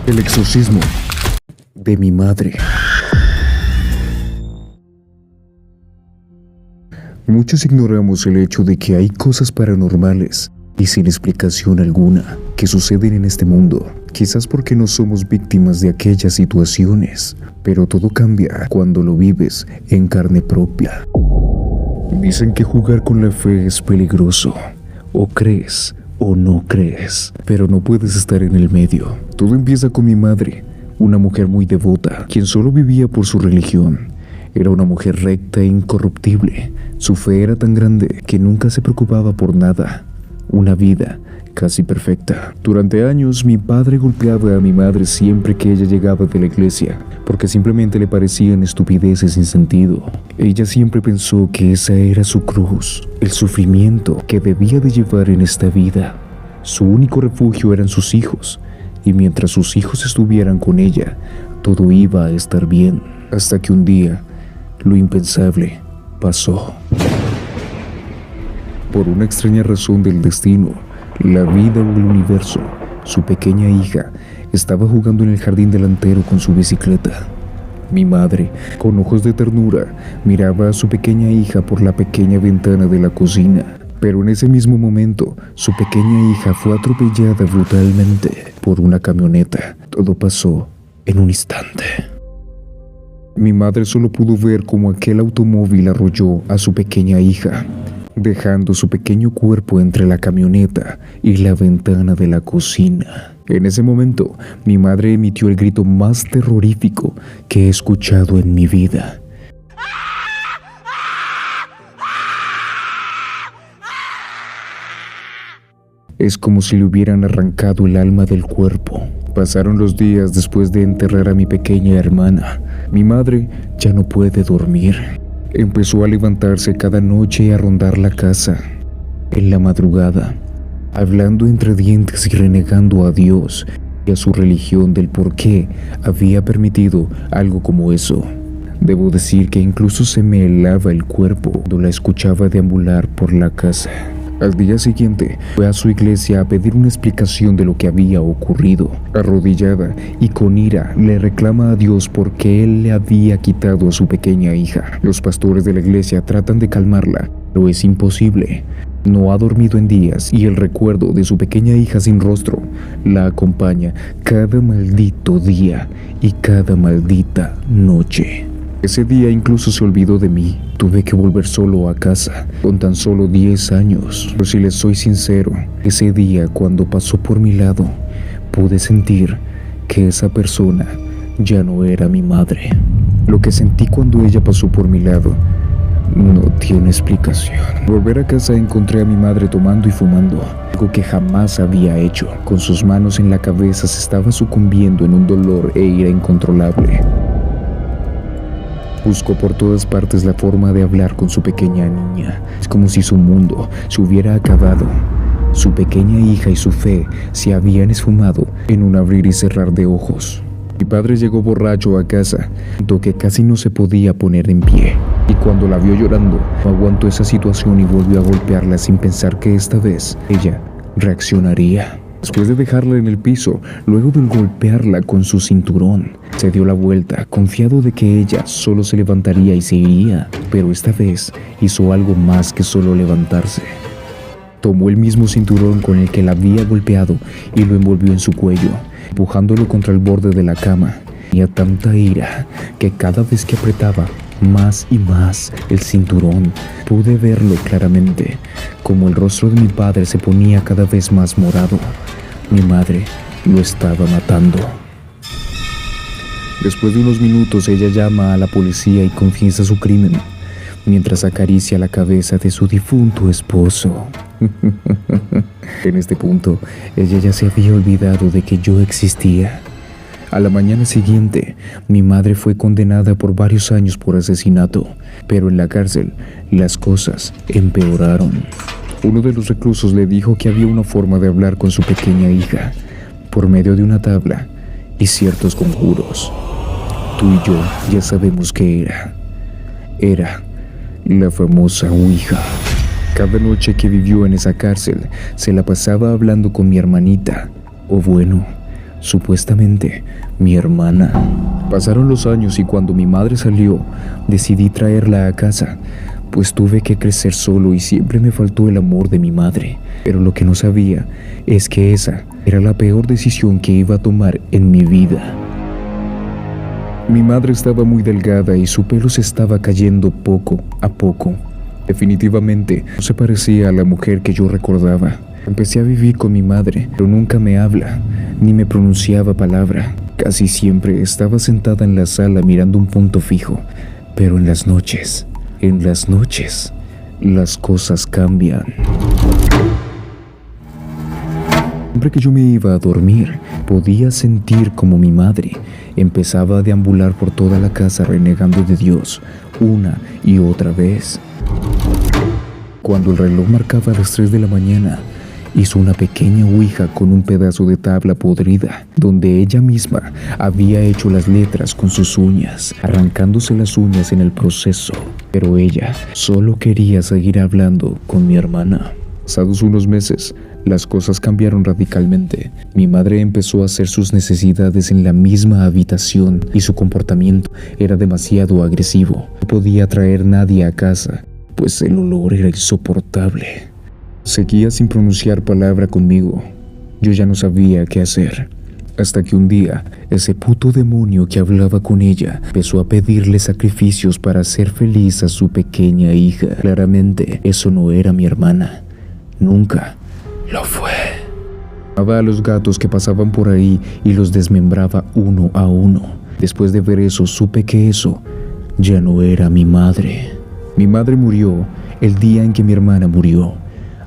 El exorcismo de mi madre. Muchos ignoramos el hecho de que hay cosas paranormales y sin explicación alguna que suceden en este mundo, quizás porque no somos víctimas de aquellas situaciones, pero todo cambia cuando lo vives en carne propia. Dicen que jugar con la fe es peligroso, o crees o no crees, pero no puedes estar en el medio. Todo empieza con mi madre, una mujer muy devota, quien solo vivía por su religión. Era una mujer recta e incorruptible. Su fe era tan grande que nunca se preocupaba por nada. Una vida casi perfecta. Durante años mi padre golpeaba a mi madre siempre que ella llegaba de la iglesia, porque simplemente le parecían estupideces sin sentido. Ella siempre pensó que esa era su cruz, el sufrimiento que debía de llevar en esta vida. Su único refugio eran sus hijos, y mientras sus hijos estuvieran con ella, todo iba a estar bien. Hasta que un día, lo impensable pasó. Por una extraña razón del destino, la vida o el universo, su pequeña hija estaba jugando en el jardín delantero con su bicicleta. Mi madre, con ojos de ternura, miraba a su pequeña hija por la pequeña ventana de la cocina. Pero en ese mismo momento, su pequeña hija fue atropellada brutalmente por una camioneta. Todo pasó en un instante. Mi madre solo pudo ver cómo aquel automóvil arrolló a su pequeña hija, dejando su pequeño cuerpo entre la camioneta y la ventana de la cocina. En ese momento, mi madre emitió el grito más terrorífico que he escuchado en mi vida. Es como si le hubieran arrancado el alma del cuerpo. Pasaron los días después de enterrar a mi pequeña hermana. Mi madre ya no puede dormir. Empezó a levantarse cada noche y a rondar la casa. En la madrugada, hablando entre dientes y renegando a Dios y a su religión del por qué había permitido algo como eso. Debo decir que incluso se me helaba el cuerpo cuando la escuchaba deambular por la casa. Al día siguiente, fue a su iglesia a pedir una explicación de lo que había ocurrido. Arrodillada y con ira, le reclama a Dios porque Él le había quitado a su pequeña hija. Los pastores de la iglesia tratan de calmarla, pero es imposible. No ha dormido en días y el recuerdo de su pequeña hija sin rostro la acompaña cada maldito día y cada maldita noche. Ese día incluso se olvidó de mí. Tuve que volver solo a casa, con tan solo 10 años. Pero si les soy sincero, ese día cuando pasó por mi lado, pude sentir que esa persona ya no era mi madre. Lo que sentí cuando ella pasó por mi lado no tiene explicación. Al volver a casa encontré a mi madre tomando y fumando, algo que jamás había hecho. Con sus manos en la cabeza se estaba sucumbiendo en un dolor e ira incontrolable. Buscó por todas partes la forma de hablar con su pequeña niña. Es como si su mundo se hubiera acabado. Su pequeña hija y su fe se habían esfumado en un abrir y cerrar de ojos. Mi padre llegó borracho a casa, tanto que casi no se podía poner en pie. Y cuando la vio llorando, no aguantó esa situación y volvió a golpearla sin pensar que esta vez ella reaccionaría. Después de dejarla en el piso, luego de golpearla con su cinturón, se dio la vuelta, confiado de que ella solo se levantaría y se iría, pero esta vez hizo algo más que solo levantarse. Tomó el mismo cinturón con el que la había golpeado y lo envolvió en su cuello, empujándolo contra el borde de la cama. Tenía tanta ira que cada vez que apretaba más y más el cinturón, pude verlo claramente, como el rostro de mi padre se ponía cada vez más morado. Mi madre lo estaba matando. Después de unos minutos, ella llama a la policía y confiesa su crimen, mientras acaricia la cabeza de su difunto esposo. En este punto, ella ya se había olvidado de que yo existía. A la mañana siguiente, mi madre fue condenada por varios años por asesinato, pero en la cárcel las cosas empeoraron. Uno de los reclusos le dijo que había una forma de hablar con su pequeña hija, por medio de una tabla y ciertos conjuros. Tú y yo ya sabemos qué era. Era la famosa Ouija. Cada noche que vivió en esa cárcel, se la pasaba hablando con mi hermanita, o bueno, supuestamente mi hermana. Pasaron los años y cuando mi madre salió, decidí traerla a casa, pues tuve que crecer solo y siempre me faltó el amor de mi madre. Pero lo que no sabía es que esa era la peor decisión que iba a tomar en mi vida. Mi madre estaba muy delgada y su pelo se estaba cayendo poco a poco. Definitivamente no se parecía a la mujer que yo recordaba. Empecé a vivir con mi madre, pero nunca me habla, ni me pronunciaba palabra. Casi siempre estaba sentada en la sala mirando un punto fijo. Pero en las noches, las cosas cambian. Siempre que yo me iba a dormir, podía sentir como mi madre empezaba a deambular por toda la casa renegando de Dios una y otra vez. Cuando el reloj marcaba las 3 de la mañana, hizo una pequeña ouija con un pedazo de tabla podrida, donde ella misma había hecho las letras con sus uñas, arrancándose las uñas en el proceso. Pero ella solo quería seguir hablando con mi hermana. Pasados unos meses, las cosas cambiaron radicalmente. Mi madre empezó a hacer sus necesidades en la misma habitación y su comportamiento era demasiado agresivo. No podía traer nadie a casa, pues el olor era insoportable. Seguía sin pronunciar palabra conmigo. Yo ya no sabía qué hacer. Hasta que un día, ese puto demonio que hablaba con ella empezó a pedirle sacrificios para hacer feliz a su pequeña hija. Claramente, eso no era mi hermana. Nunca lo fue. Mataba a los gatos que pasaban por ahí y los desmembraba uno a uno. Después de ver eso, supe que eso ya no era mi madre. Mi madre murió el día en que mi hermana murió.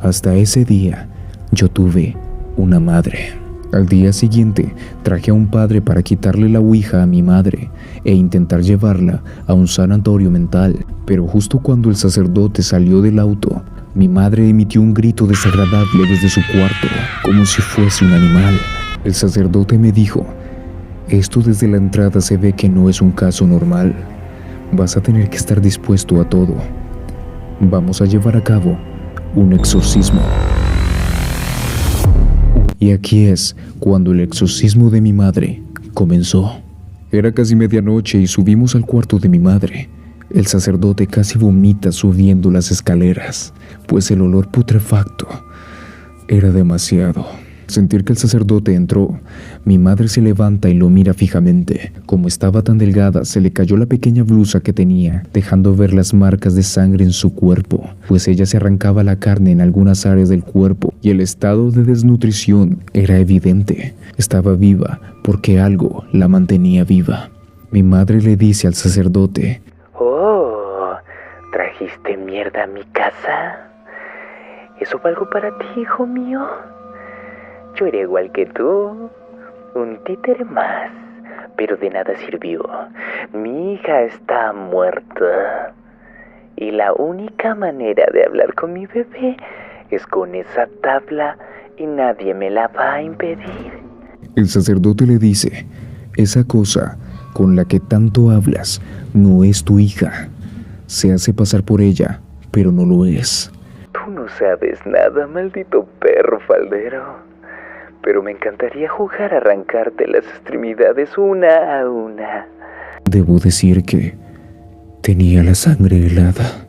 Hasta ese día, yo tuve una madre. Al día siguiente, traje a un padre para quitarle la ouija a mi madre e intentar llevarla a un sanatorio mental. Pero justo cuando el sacerdote salió del auto, mi madre emitió un grito desagradable desde su cuarto, como si fuese un animal. El sacerdote me dijo: esto desde la entrada se ve que no es un caso normal. Vas a tener que estar dispuesto a todo. Vamos a llevar a cabo un exorcismo. Y aquí es cuando el exorcismo de mi madre comenzó. Era casi medianoche y subimos al cuarto de mi madre. El sacerdote casi vomita subiendo las escaleras, pues el olor putrefacto era demasiado. Al sentir que el sacerdote entró, mi madre se levanta y lo mira fijamente. Como estaba tan delgada, se le cayó la pequeña blusa que tenía, dejando ver las marcas de sangre en su cuerpo, pues ella se arrancaba la carne en algunas áreas del cuerpo y el estado de desnutrición era evidente. Estaba viva porque algo la mantenía viva. Mi madre le dice al sacerdote: Oh, ¿trajiste mierda a mi casa? ¿Eso fue algo para ti, hijo mío? Yo era igual que tú, un títere más, pero de nada sirvió. Mi hija está muerta y la única manera de hablar con mi bebé es con esa tabla y nadie me la va a impedir. El sacerdote le dice: esa cosa con la que tanto hablas no es tu hija. Se hace pasar por ella, pero no lo es. Tú no sabes nada, maldito perro faldero. Pero me encantaría jugar a arrancarte las extremidades una a una. Debo decir que tenía la sangre helada.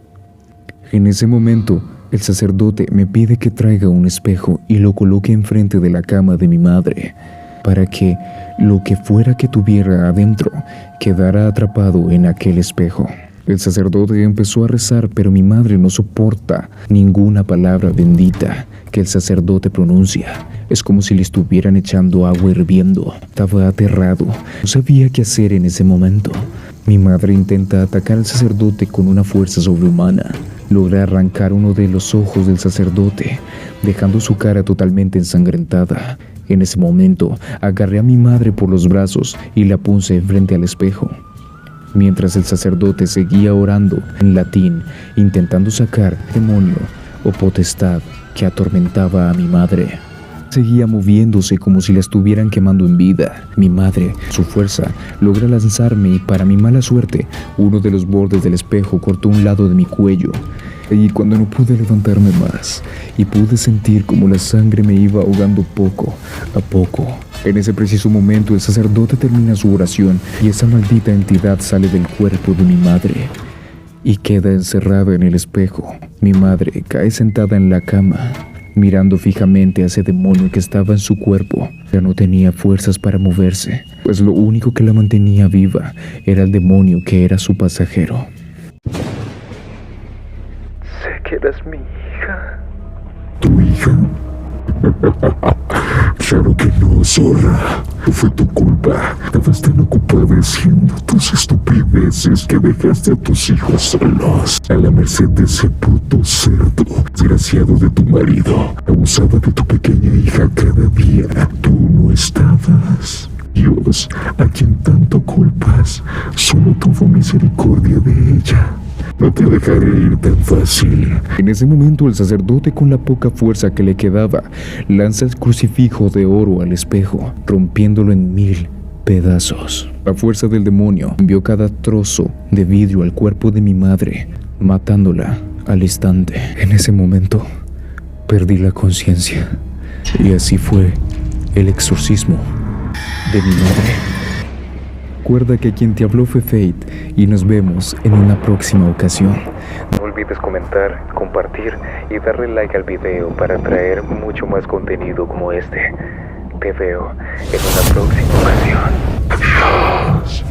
En ese momento, el sacerdote me pide que traiga un espejo y lo coloque enfrente de la cama de mi madre, para que lo que fuera que tuviera adentro quedara atrapado en aquel espejo. El sacerdote empezó a rezar, pero mi madre no soporta ninguna palabra bendita que el sacerdote pronuncia. Es como si le estuvieran echando agua hirviendo. Estaba aterrado. No sabía qué hacer en ese momento. Mi madre intenta atacar al sacerdote con una fuerza sobrehumana. Logra arrancar uno de los ojos del sacerdote, dejando su cara totalmente ensangrentada. En ese momento, agarré a mi madre por los brazos y la puse frente al espejo, mientras el sacerdote seguía orando en latín, intentando sacar demonio o potestad que atormentaba a mi madre. Seguía moviéndose como si la estuvieran quemando en vida. Mi madre, su fuerza, logra lanzarme y para mi mala suerte, uno de los bordes del espejo cortó un lado de mi cuello. Y cuando no pude levantarme más y pude sentir como la sangre me iba ahogando poco a poco, en ese preciso momento el sacerdote termina su oración y esa maldita entidad sale del cuerpo de mi madre y queda encerrada en el espejo. Mi madre cae sentada en la cama, mirando fijamente a ese demonio que estaba en su cuerpo. Ya no tenía fuerzas para moverse, pues lo único que la mantenía viva era el demonio que era su pasajero. Sé que eras mi hija. ¿Tu hija? Claro que no, zorra. No fue tu culpa. Estabas tan ocupada haciendo tus estupideces que dejaste a tus hijos solos, a la merced de ese puto cerdo desgraciado de tu marido. Abusaba de tu pequeña hija cada día. Tú no estabas. Dios, a quien tanto culpas, solo tuvo misericordia de ella. No te dejaré ir tan fácil. En ese momento el sacerdote, con la poca fuerza que le quedaba, lanza el crucifijo de oro al espejo, rompiéndolo en 1000 pedazos. La fuerza del demonio envió cada trozo de vidrio al cuerpo de mi madre, matándola al instante. En ese momento perdí la conciencia y así fue el exorcismo de mi madre. Recuerda que quien te habló fue Fate y nos vemos en una próxima ocasión. No olvides comentar, compartir y darle like al video para traer mucho más contenido como este. Te veo en una próxima ocasión. Adiós.